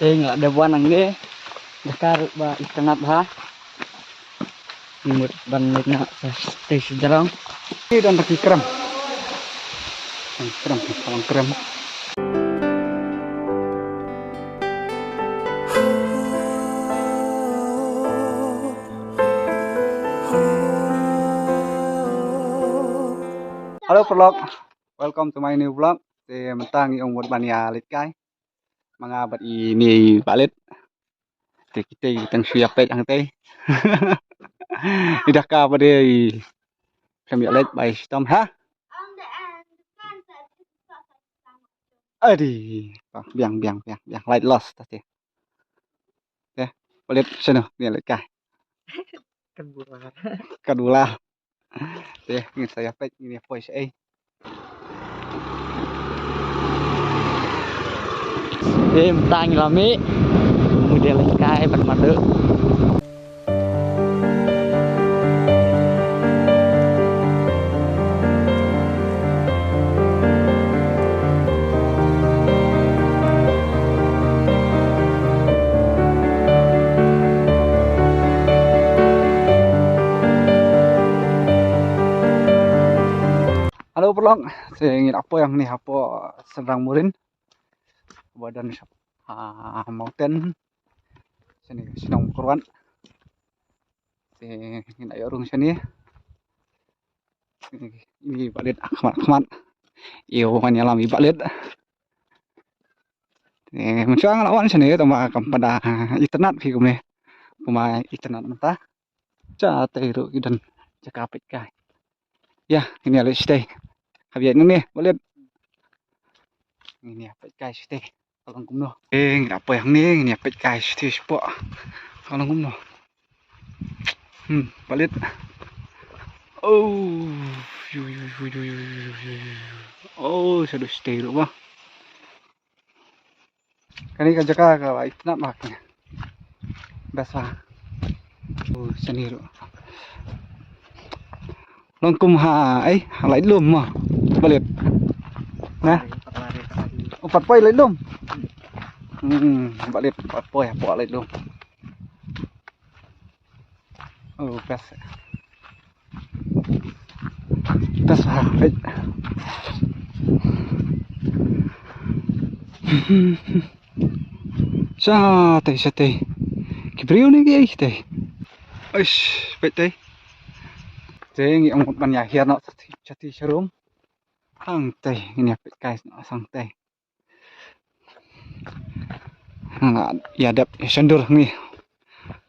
nggak ada buan angge dakar ba ikanat ha nimut ban na teh sejarang ini dan lagi kram kram. Halo vlog, welcome to my new vlog. Thì mentang ông một bàn nhà lịch cái mga bat ini balit. Thì kita tang siap pet ang teh. Idah ka pada kami let by storm ha. Adi, biang light loss tadi. Ya, balit sana ni let kai. Kedua. Thì ini saya pet ini voice A. Mentang lami model kai ban madu. Halo vlog, saya ingin apa yang nih apa sedang murin badan mountain sini sinong kuruan ingin ayo rung sini ini balit akmat iyo menyelam balit mencuang lawan sini tama pada internet phi kumne kuma internet mentah ca teiru dan cakapit kai ya ini ada stay habis ini nih balit ini apa kai stay kalau kumno apa yang nih ini apa kai stay sport kalau kumno balit oh sudah stay rumah kani ka jaka ka itna maknya basa seniru longkum ha ai lại lum mà balit nè opat poi lại lum balit opat poi apa lại lum best ha sa teh kibriu nih guys teh bet teh ngi ông ban nhà hiền nó chati serum hang teh ini apa guys sang teh ya dap sendur nih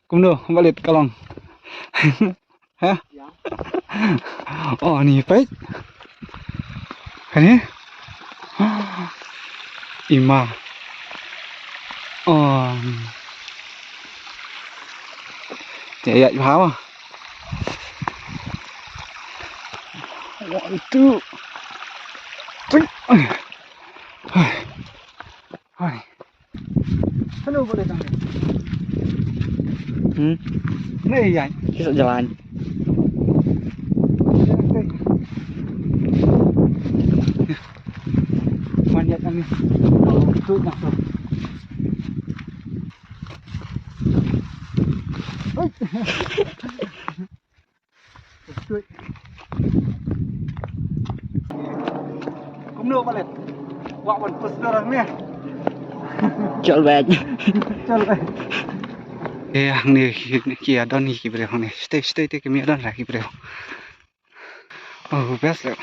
kumno balit kalong hah oh nih pet ini ima chạy pháo itu halo boleh tang nih ya bisa jalan manjat nih itu masuk kumno balet wak wan poster nih chol bed yang nih kia don nih kibreu nih stay te kimi don lah kibreu best lah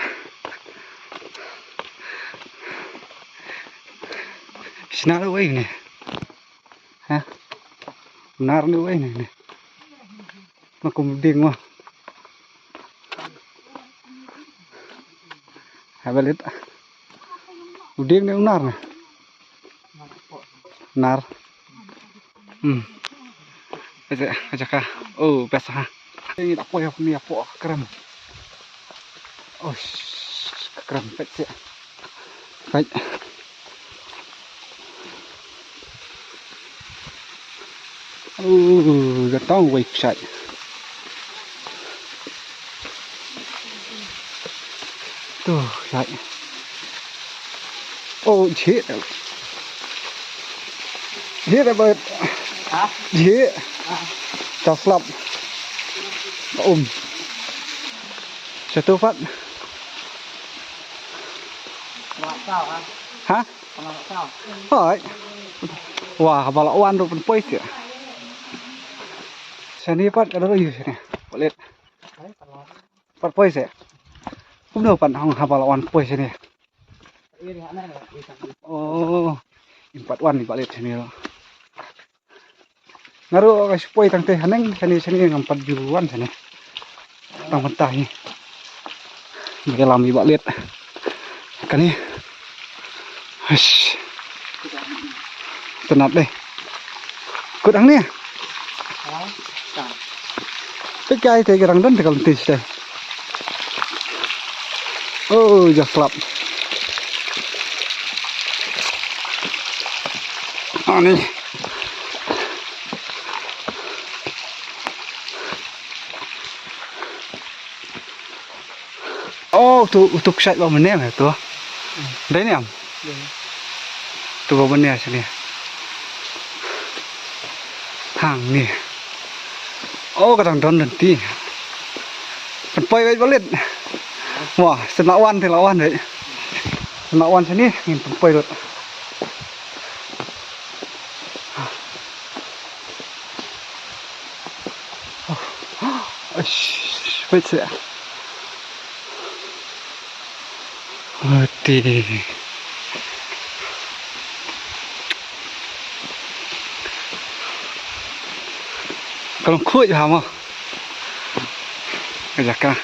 sinar way nih hah benar nih way nih makum ding mah balit uding nih unar nih nar aja kah biasa ha ini apa ya punya apa keren keren pet sih pet gak tahu website tuh saya chết Dễ đấy bơi. Hả? Dễ. Chào slap. Satu Pat. Sao hả? Hah? Sao? Hỏi. Wah, balauan tuh pun pois ya. Sini Pat ada lagi sini. Boleh. Pat pois ya. Cũng đâu Pat hong balauan pois sini. Oh, empat wan ni balik sini lo. Ngaruh kasih pois tang teh haneng sini ngampat juruan sini. Tang mentah ni. Mereka lami balik. Kan ni. Hush. Tenat deh. Kudang ni. Cái cây thì cái răng đến thì còn tít đây. Oh, just slap. Này. Oh, tu sạch vào bên này hả tu? Đấy nè. Tu vào bên này xem nè. Hàng nè. Oh, cái thằng đơn tí. Phần quay với lên. Wah, senawan thì lawan đấy. Senawan sini ngin phần quay được. Wait sih. Mati. Kalau kuat je hama. Kajakkan.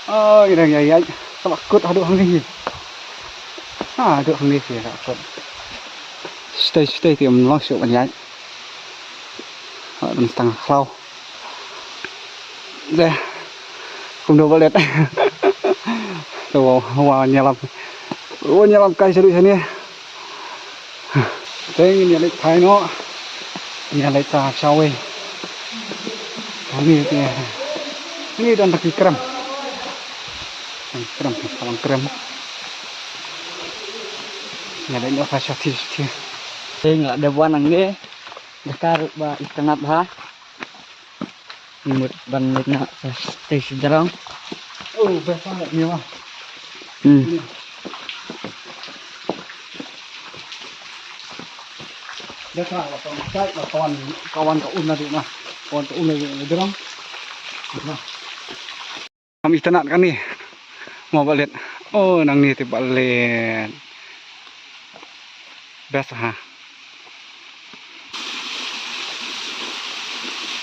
Oh, ini yang kalau kuat aduk hang ni. Aduk hang ni sih tak kuat. Stay thì mình lo sự bản nhái. Mình tăng khâu. Đây. Không đâu boleh. Tuh, wah nyelam. Oh, nyelam kai seru sini. Đây nhà lấy thái nó. Nhà lấy trà sao ấy. Ini dia. Ini dan pakai krem. Krem, krem. Nhà lấy nó phải sao thì. Đây nggak ada buan nge. Dekar ba ikanat ha. Nimut ban na teh sejarang. Oh, besar ni mah. Dia kan kawan kau nanti mah. Kawan kau nanti derang. Kami tenat kan ni. Mau balik. Oh, nang ni tu balik. Biasa ha.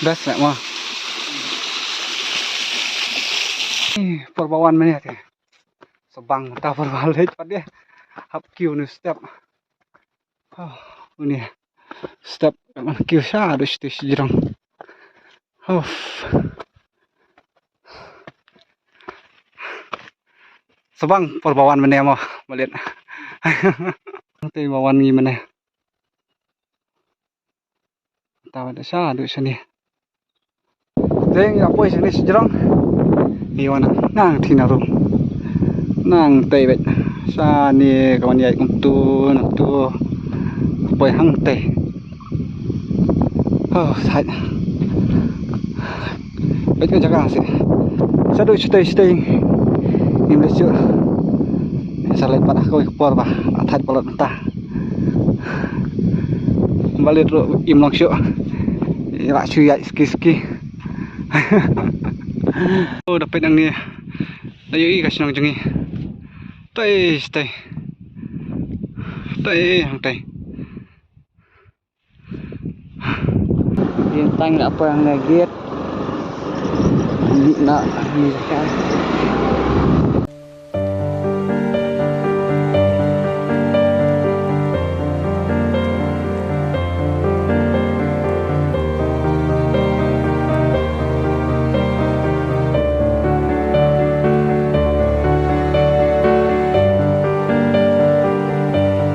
Biasa mah. Ini perbawan mana tu? Sebang tak berbalik pada dia. Hap kiu ni step. Oh, ini step mana kiu sah ada situ jirang. Oh. Sebang perbawan mana mau balik. Nanti bawan ni mana? Tahu ada sah ada sini. Jadi apa sini sejurang? Iwana nang thinaru nang tei bet sa ni kawan yai tu poi hang tei oh sai bet ka jaga se sa do stay ni le chu sa le pat ko por ba that polot ta balik ro im long chu ra chu yai ski oh dapat yang ni ayo kasih nang jengi stay hang tai Bintang apa yang negit nak ni kan